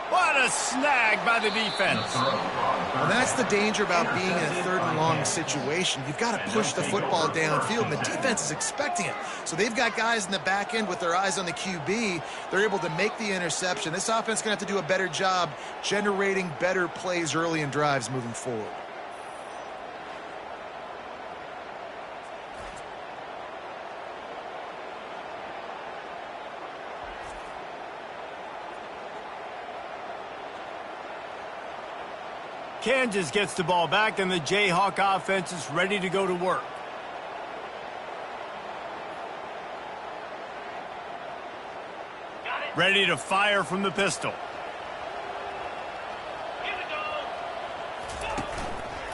What a snag by the defense. Well, that's the danger about being in a third and long situation. You've got to push the football downfield, and the defense is expecting it. So they've got guys in the back end with their eyes on the QB. They're able to make the interception. This offense is going to have to do a better job generating better plays early in drives moving forward. Kansas gets the ball back, and the Jayhawk offense is ready to go to work. Ready to fire from the pistol.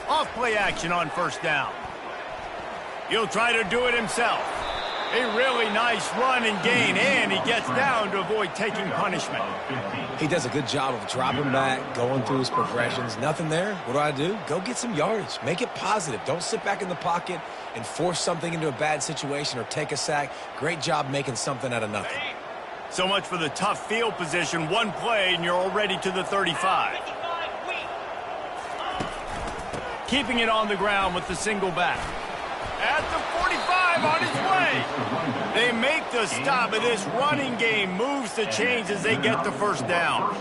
Off play action on first down. He'll try to do it himself. A really nice run and gain, and he gets down to avoid taking punishment. He does a good job of dropping back, going through his progressions. Nothing there. What do? Go get some yardage. Make it positive. Don't sit back in the pocket and force something into a bad situation or take a sack. Great job making something out of nothing. So much for the tough field position. One play, and you're already to the 35. Keeping it on the ground with the single back. At the 45, on his way. They make the stop, and this running game moves the chains as they get the first down.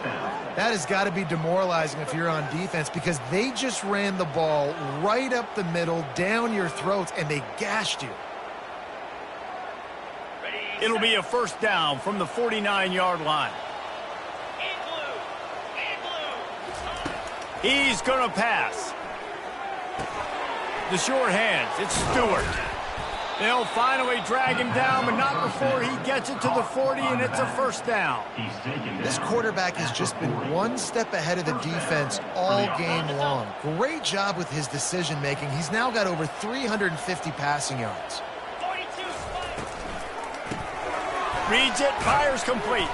That has got to be demoralizing if you're on defense because they just ran the ball right up the middle, down your throats, and they gashed you. It'll be a first down from the 49-yard line. He's going to pass. The short hands, it's Stewart. They'll finally drag him down, but not before he gets it to the 40, and it's a first down. This quarterback has just been one step ahead of the defense all game long. Great job with his decision-making. He's now got over 350 passing yards. Reads it, fires complete.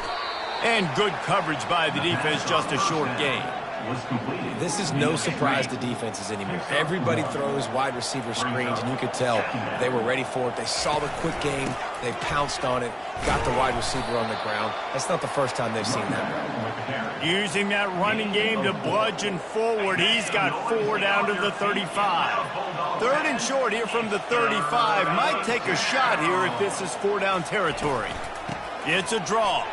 And good coverage by the defense, just a short gain. This is no surprise to defenses anymore. Everybody throws wide receiver screens, and you could tell they were ready for it. They saw the quick game. They pounced on it, got the wide receiver on the ground. That's not the first time they've seen that. Using that running game to bludgeon forward. He's got 4 down to the 35. Third and short here from the 35. Might take a shot here if this is 4-down territory. It's a draw.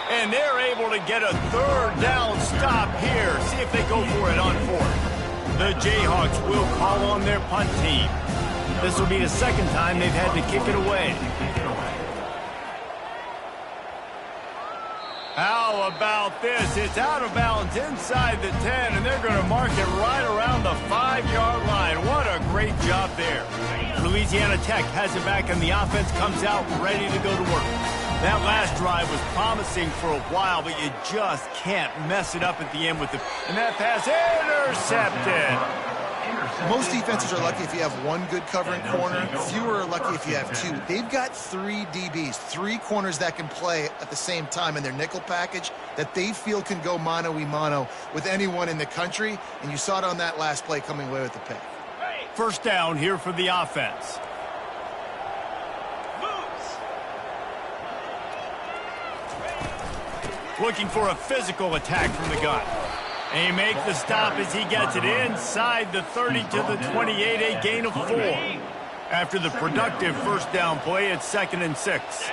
And they're able to get a third down stop here. See if they go for it on 4th. The Jayhawks will call on their punt team. This will be the second time they've had to kick it away. How about this? It's out of bounds inside the 10, and they're going to mark it right around the 5-yard line. What a great job there. Louisiana Tech has it back, and the offense comes out ready to go to work. That last drive was promising for a while, but you just can't mess it up at the end with it. And that pass intercepted. Most defenses are lucky if you have one good covering corner. Fewer are lucky if you have 2. They've got 3 DBs, 3 corners that can play at the same time in their nickel package that they feel can go mano-a-mano with anyone in the country. And you saw it on that last play coming away with the pick. First down here for the offense. Looking for a physical attack from the gun. And he makes the stop as he gets it inside the 30 to the 28, a gain of 4. After the productive first down play, it's 2nd and 6.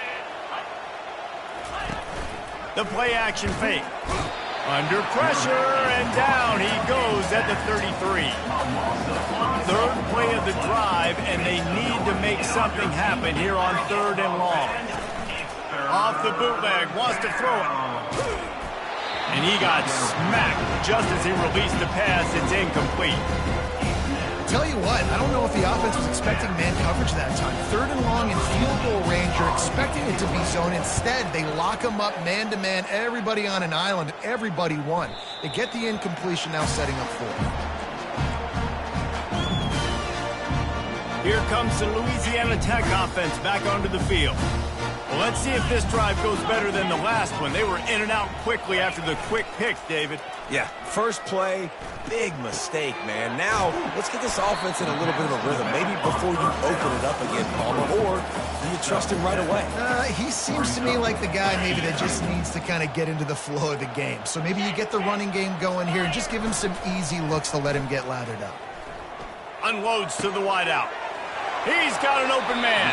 The play action fake. Under pressure, and down he goes at the 33. Third play of the drive, and they need to make something happen here on 3rd and long. Off the bootleg, wants to throw it. And he got smacked just as he released the pass. It's incomplete. Tell you what, I don't know if the offense was expecting man coverage that time. 3rd and long in field goal range, you're expecting it to be zone. Instead, they lock them up man-to-man, everybody on an island, and everybody won. They get the incompletion, now setting up 4. Here comes the Louisiana Tech offense back onto the field. Well, let's see if this drive goes better than the last one. They were in and out quickly after the quick pick, David. Yeah, first play, big mistake, man. Now, let's get this offense in a little bit of a rhythm. Maybe before you open it up again, Palmer, or do you trust him right away? He seems to me like the guy maybe that just needs to kind of get into the flow of the game. So maybe you get the running game going here and just give him some easy looks to let him get lathered up. Unloads to the wideout. He's got an open man.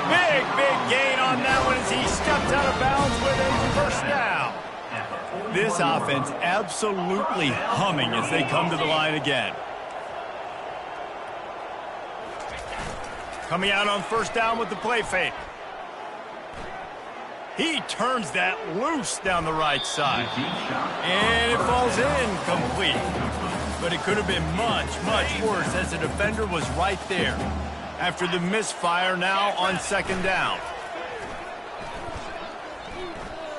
Big gain on that one as he steps out of bounds with a first down. This offense absolutely humming as they come to the line again. Coming out on first down with the play fake. He turns that loose down the right side. And it falls incomplete. But it could have been much worse as the defender was right there. After the misfire, now on 2nd down.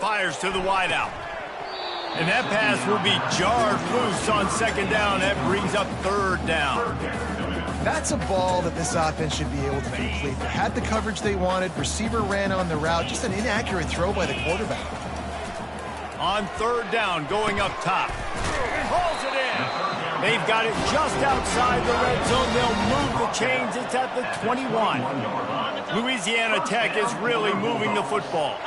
Fires to the wideout. And that pass will be jarred loose on 2nd down. That brings up 3rd down. That's a ball that this offense should be able to complete. They had the coverage they wanted. Receiver ran on the route. Just an inaccurate throw by the quarterback. On third down, going up top. Hauls it in. They've got it just outside the red zone. They'll move the chains. It's at the 21. Louisiana Tech is really moving the football.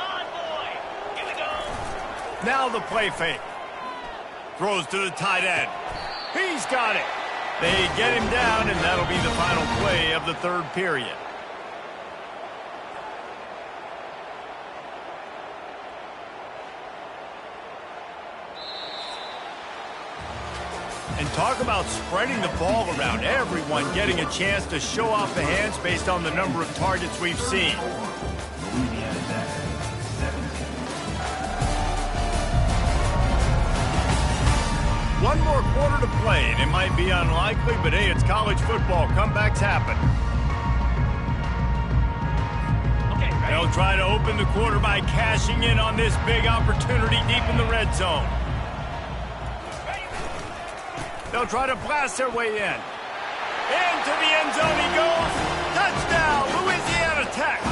Now the play fake. Throws to the tight end. He's got it. They get him down, and that'll be the final play of the third period. And talk about spreading the ball around. Everyone getting a chance to show off the hands based on the number of targets we've seen. One more quarter to play, and it might be unlikely, but hey, it's college football. Comebacks happen. They'll try to open the quarter by cashing in on this big opportunity deep in the red zone. They'll try to blast their way in. Into the end zone he goes. Touchdown, Louisiana Tech.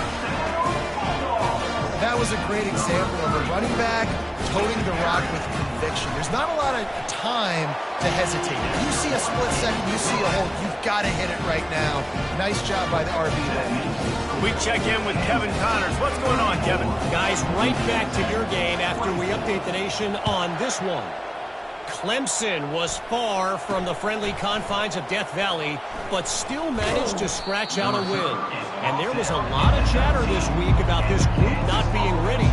That was a great example of a running back toting the rock with conviction. There's not a lot of time to hesitate. If you see a split second, you see a hole, you've got to hit it right now. Nice job by the RB there. We check in with Kevin Connors. What's going on, Kevin? Guys, right back to your game after we update the nation on this one. Clemson was far from the friendly confines of Death Valley, but still managed to scratch out a win. And there was a lot of chatter this week about this group not being ready.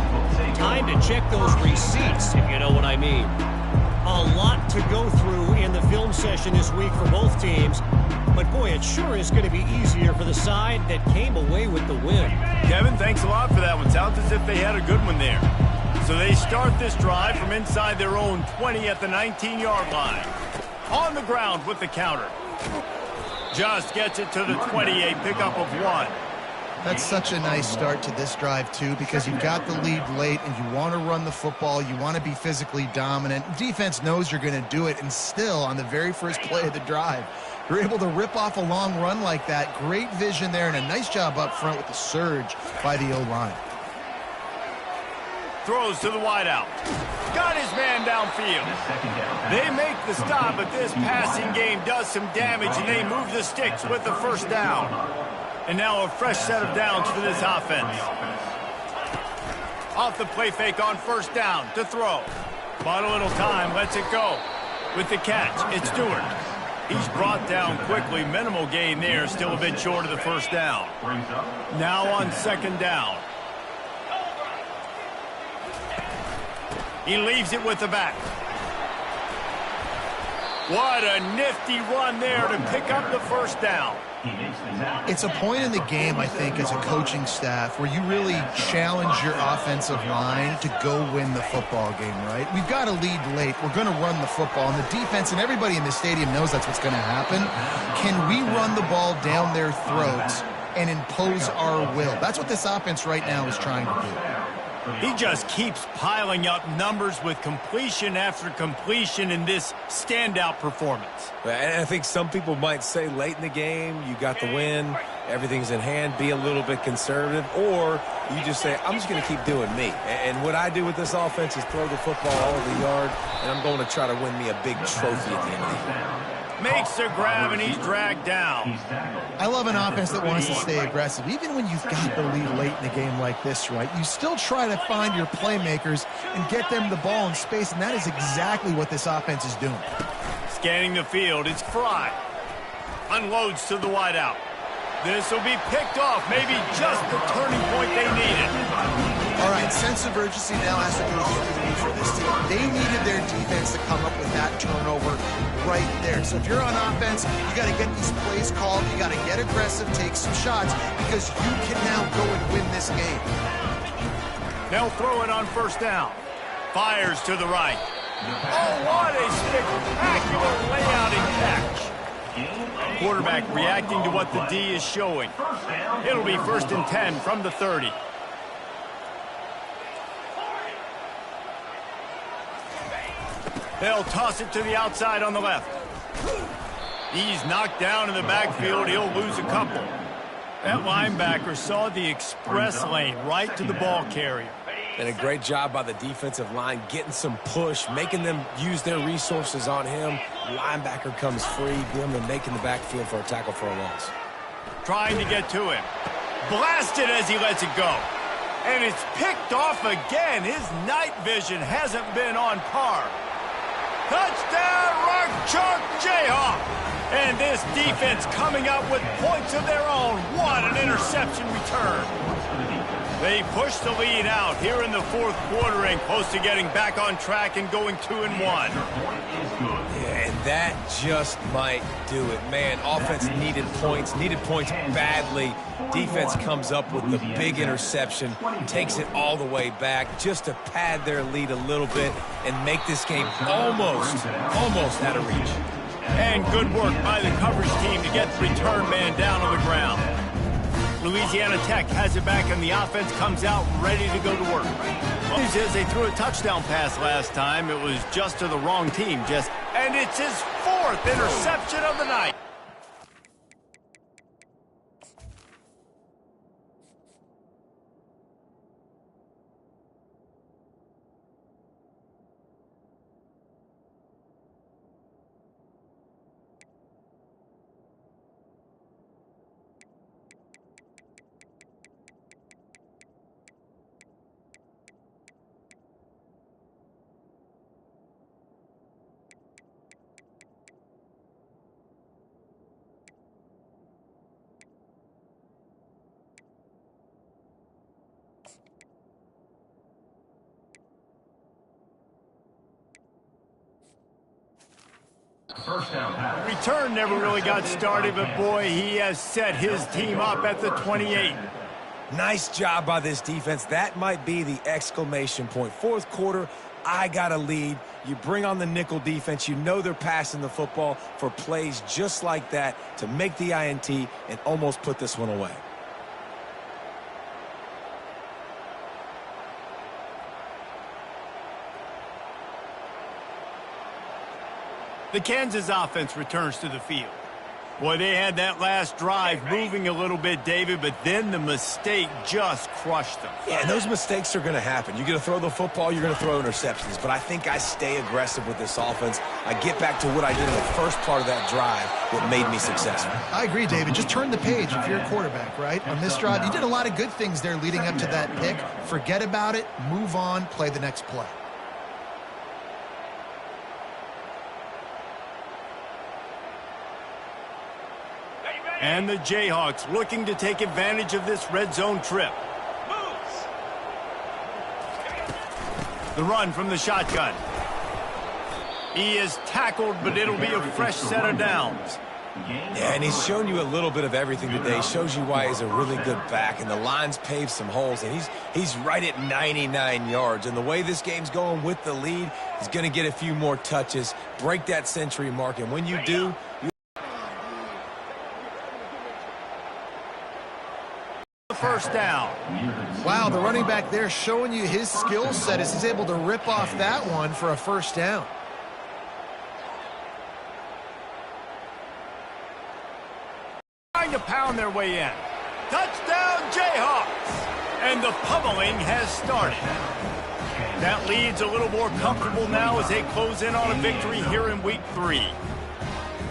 Time to check those receipts, if you know what I mean. A lot to go through in the film session this week for both teams. But boy, it sure is going to be easier for the side that came away with the win. Kevin, thanks a lot for that one. Sounds as if they had a good one there. So they start this drive from inside their own 20 at the 19-yard line. On the ground with the counter. Just gets it to the 28, pickup of 1. That's such a nice start to this drive, too, because you've got the lead late and you want to run the football. You want to be physically dominant. Defense knows you're going to do it, and still, on the very first play of the drive, you're able to rip off a long run like that. Great vision there, and a nice job up front with the surge by the O-line. Throws to the wideout. Got his man downfield. They make the stop, but this passing game does some damage, and they move the sticks with the first down. And now a fresh set of downs for this offense. Off the play fake on first down to throw. Bought a little time, lets it go. With the catch, it's Stewart. He's brought down quickly. Minimal gain there, still a bit short of the first down. Now on second down. He leaves it with the back. What a nifty run there to pick up the first down. It's a point in the game, I think, as a coaching staff where you really challenge your offensive line to go win the football game, right? We've got to lead late. We're going to run the football. And the defense and everybody in the stadium knows that's what's going to happen. Can we run the ball down their throats and impose our will? That's what this offense right now is trying to do. He just keeps piling up numbers with completion after completion in this standout performance. And I think some people might say late in the game, you got the win, everything's in hand, be a little bit conservative, or you just say, I'm just going to keep doing me. And what I do with this offense is throw the football all over the yard, and I'm going to try to win me a big trophy at the end of the game. Makes a grab, and he's dragged down. I love an offense that wants to stay aggressive. Even when you've got the lead late in a game like this, right, you still try to find your playmakers and get them the ball in space, and that is exactly what this offense is doing. Scanning the field, it's Fry. Unloads to the wideout. This will be picked off, maybe just the turning point they needed. All right, sense of urgency now has to go through for this team. They needed their defense to come up with that turnover right there. So if you're on offense, you got to get these plays called. You got to get aggressive, take some shots, because you can now go and win this game. They'll throw it on first down. Fires to the right. Oh, what a spectacular layout and catch. Quarterback reacting to what the D is showing. It'll be 1st and 10 from the 30. They'll toss it to the outside on the left. He's knocked down in the backfield. He'll lose a couple. That linebacker saw the express lane right to the ball carrier. And a great job by the defensive line, getting some push, making them use their resources on him. Linebacker comes free, them and making the backfield for a tackle for a loss. Trying to get to him. Blasted as he lets it go. And it's picked off again. His night vision hasn't been on par. Touchdown, Rock Chalk Jayhawk. And this defense coming up with points of their own. What an interception return. They push the lead out here in the fourth quarter and close to getting back on track and going 2-1. Yeah, and that just might do it. Man, offense needed points badly. Defense comes up with the big interception, takes it all the way back just to pad their lead a little bit and make this game almost out of reach. And good work by the coverage team to get the return man down on the ground. Louisiana Tech has it back, and the offense comes out ready to go to work. News is they threw a touchdown pass last time. It was just to the wrong team. And it's his fourth interception of the night. First down pass. Return never really got started, but boy, he has set his team up at the 28. Nice job by this defense. That might be the exclamation point. Fourth quarter, I got a lead. You bring on the nickel defense. You know they're passing the football for plays just like that to make the INT and almost put this one away. The Kansas offense returns to the field. Boy, they had that last drive moving a little bit, David, but then the mistake just crushed them. Yeah, and those mistakes are going to happen. You're going to throw the football, you're going to throw interceptions. But I think I stay aggressive with this offense. I get back to what I did in the first part of that drive that made me successful. I agree, David. Just turn the page if you're a quarterback, right? On this drive, you did a lot of good things there leading up to that pick. Forget about it, move on, play the next play. And the Jayhawks looking to take advantage of this red zone trip. The run from the shotgun. He is tackled, but it'll be a fresh set of downs. Yeah, and he's shown you a little bit of everything today. He shows you why he's a really good back, and the line's paved some holes, and he's right at 99 yards. And the way this game's going with the lead, he's going to get a few more touches, break that century mark, and when you do, first down. Wow, the running back there showing you his skill set as he's able to rip off that one for a first down. Trying to pound their way in. Touchdown, Jayhawks! And the pummeling has started. That lead's a little more comfortable now as they close in on a victory here in week 3.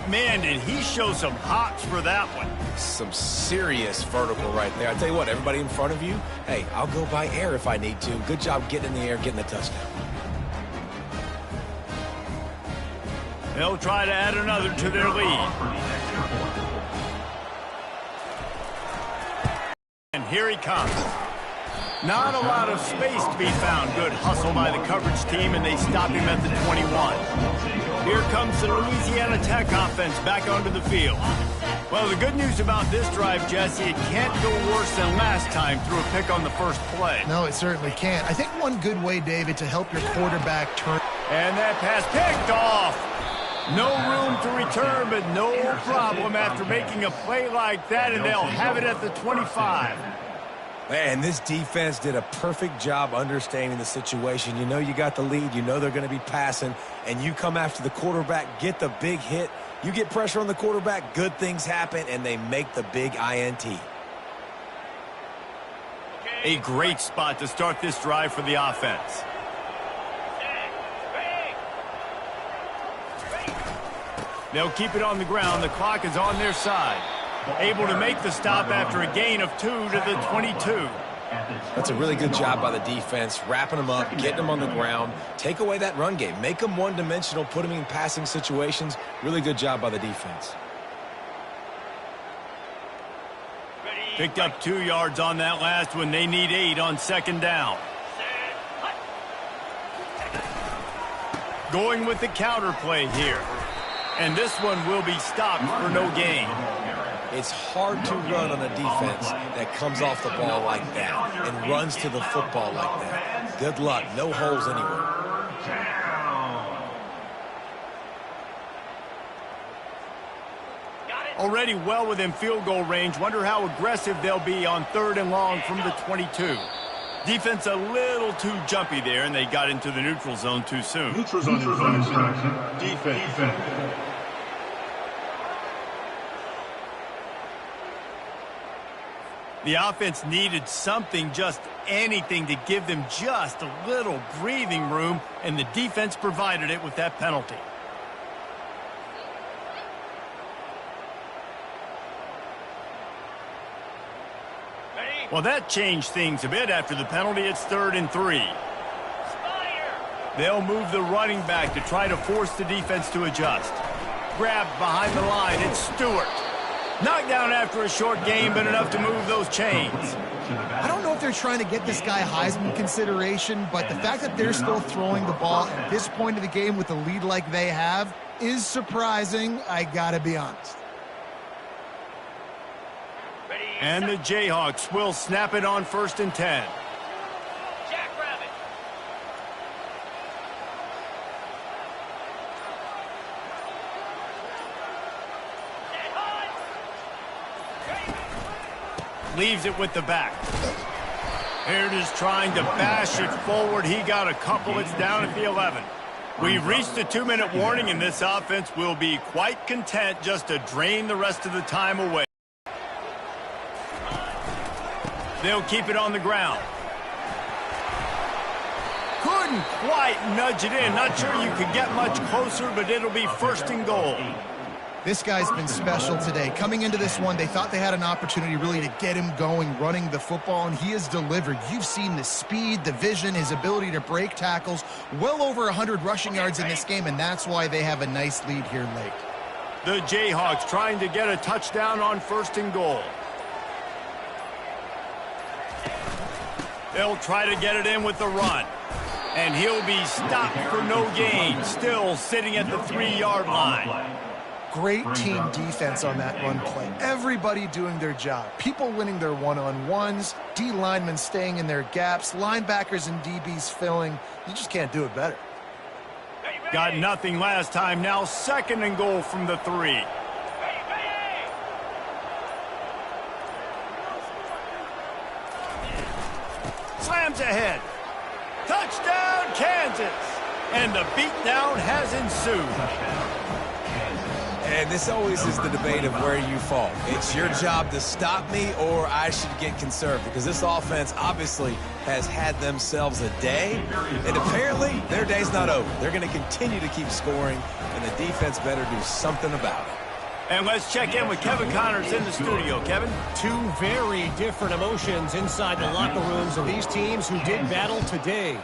Man, did he show some hops for that one. some serious vertical right there. I tell you what, everybody in front of you, hey, I'll go by air if I need to. Good job getting in the air, getting the touchdown. They'll try to add another to their lead. And here he comes. Not a lot of space to be found. Good hustle by the coverage team, and they stop him at the 21. Here comes the Louisiana Tech offense back onto the field. Well, the good news about this drive, Jesse, it can't go worse than last time through a pick on the first play. No, it certainly can't. I think one good way, David, to help your quarterback turn. And that pass picked off. No room to return, but no problem after making a play like that, and they'll have it at the 25. Man, this defense did a perfect job understanding the situation. You know you got the lead. You know they're going to be passing, and you come after the quarterback, get the big hit, You get pressure on the quarterback, good things happen, and they make the big INT. A great spot to start this drive for the offense. They'll keep it on the ground. The clock is on their side. Able to make the stop after a gain of 2 to the 22. That's a really good job by the defense, wrapping them up, getting them on the ground. Take away that run game. Make them one-dimensional, put them in passing situations. Really good job by the defense. Picked up 2 yards on that last one. They need 8 on second down. Going with the counter play here. And this one will be stopped for no gain. It's hard to run on a defense that comes off the ball like that and runs to the football like that. Good luck. No holes anywhere. Already well within field goal range. Wonder how aggressive they'll be on 3rd and long from the 22. Defense a little too jumpy there, and they got into the neutral zone too soon. Neutral zone infraction. Defense. The offense needed something, just anything, to give them just a little breathing room, and the defense provided it with that penalty. Well, that changed things a bit after the penalty. It's 3rd and 3. They'll move the running back to try to force the defense to adjust. Grabbed behind the line. It's Stewart. Knocked down after a short game, but enough to move those chains. I don't know if they're trying to get this guy Heisman consideration, but the fact that they're still throwing the ball at this point of the game with a lead like they have is surprising, I gotta be honest. And the Jayhawks will snap it on 1st and 10. Leaves it with the back. Here it is trying to bash it forward. He got a couple. It's down at the 11. We've reached the 2-minute warning, and this offense will be quite content just to drain the rest of the time away. They'll keep it on the ground. Couldn't quite nudge it in. Not sure you could get much closer, but it'll be 1st and goal. This guy's been special today. Coming into this one, they thought they had an opportunity really to get him going, running the football, and he has delivered. You've seen the speed, the vision, his ability to break tackles. Well over 100 rushing yards in this game, and that's why they have a nice lead here late. The Jayhawks trying to get a touchdown on 1st and goal. They'll try to get it in with the run. And he'll be stopped for no gain, still sitting at the 3-yard line. Great team defense on that run play. Everybody doing their job. People winning their one-on-ones, D linemen staying in their gaps, linebackers and DBs filling. You just can't do it better. Got nothing last time. Now 2nd and goal from the 3. Slams ahead. Touchdown, Kansas. And the beatdown has ensued. And this always is the debate of where you fall. It's your job to stop me, or I should get conservative, because this offense obviously has had themselves a day, and apparently their day's not over. They're going to continue to keep scoring, and the defense better do something about it. And let's check in with Kevin Connors in the studio. Kevin? 2 very different emotions inside the locker rooms of these teams who did battle today.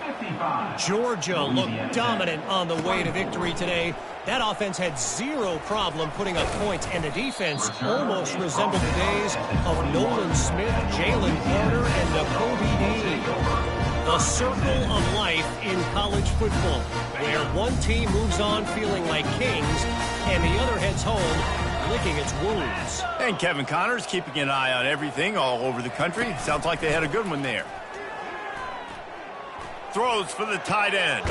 Georgia looked dominant on the way to victory today. That offense had 0 problem putting up points, and the defense almost resembled the days of Nolan Smith, Jalen Carter, and Nakobe Dean. The circle of life in college football, where one team moves on feeling like kings, and the other heads home licking its wounds. And Kevin Connors keeping an eye on everything all over the country. Sounds like they had a good one there. Throws for the tight end.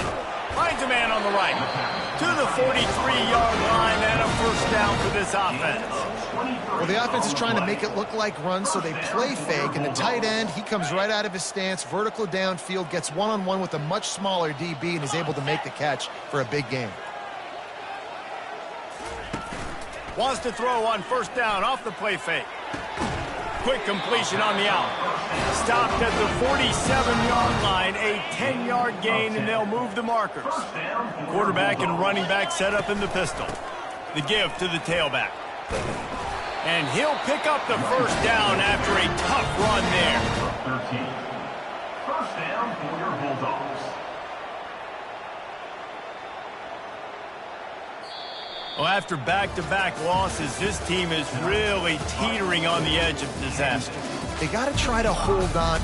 Finds a man on the right. To the 43-yard line, and a 1st down for this offense. Well, the offense is trying to make it look like runs, so they play fake, and the tight end, he comes right out of his stance, vertical downfield, gets one-on-one with a much smaller DB, and is able to make the catch for a big game. Wants to throw on first down off the play fake. Quick completion on the out. Stopped at the 47-yard line, a 10-yard gain, and they'll move the markers. Quarterback and running back set up in the pistol. The give to the tailback. And he'll pick up the first down after a tough run there. 13. First down for your Bulldogs. Well, after back-to-back losses, this team is really teetering on the edge of disaster. They got to try to hold on